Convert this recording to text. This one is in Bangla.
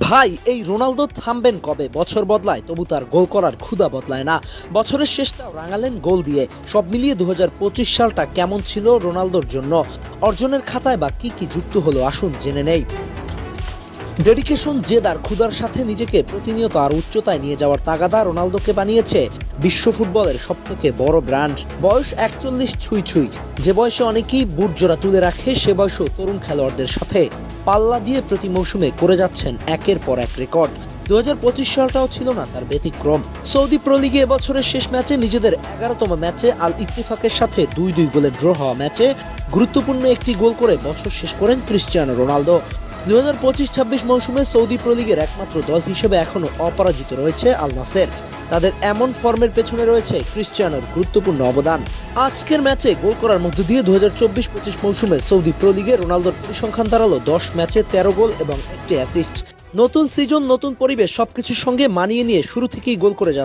ভাই, এই রোনালদো থামবেন কবে? বছর বদলায় তবু তার গোল করার ক্ষুধা বদলায় না। বছরের শেষটাও রাঙালেন গোল দিয়ে। সব মিলিয়ে ২০২৫ সালটা কেমন ছিল রোনালদোর জন্য? অর্জনের খাতায় বা কি কি যুক্ত হলো আসুন জেনে নেই। ডেডিকেশন, জেদ আর ক্ষুধার সাথে নিজেকে প্রতিনিয়ত আর উচ্চতায় নিয়ে যাওয়ার তাগাদা রোনালদোকে বানিয়েছে বিশ্ব ফুটবলের সবথেকে বড় ব্র্যান্ড। বয়স ৪১ ছুঁই ছুঁই। যে বয়সে অনেকেই বুট জোড়া তুলে রাখে, সে বয়সেও তরুণ খেলোয়াড়দের সাথে পাল্লা দিয়ে প্রতি মৌসুমে করে যাচ্ছেন একের পর এক রেকর্ড। ২০২৫ সালটাও ছিল না তার ব্যতিক্রম। সৌদি প্রো লিগে এবছরের শেষ ম্যাচে, নিজেদের ১১তম ম্যাচে আল ইত্তেফাকের সাথে ২-২ গোলে ড্র হওয়া ম্যাচে গুরুত্বপূর্ণ একটি গোল করে বছর শেষ করেন ক্রিস্টিয়ানো রোনালদো। ২০২৫-২৬ মৌসুমে সৌদি প্রো লিগের একমাত্র দল হিসেবে এখনও অপরাজিত রয়েছে আল নাসের। তাদের এমন ফর্মের পেছনে রয়েছে ক্রিস্টিয়ানোর গুরুত্বপূর্ণ অবদান। আজকের ম্যাচে গোল করার মধ্য দিয়ে ২০২৪-২৫ মৌসুমে সৌদি প্রো লিগে রোনালদোর পরিসংখ্যান দাঁড়ালো ১০ ম্যাচে ১৩ গোল এবং ১টি অ্যাসিস্ট। নতুন সিজন, নতুন পরিবেশ, সবকিছুর সঙ্গে মানিয়ে নিয়ে শুরু থেকেই গোল করে যাচ্ছে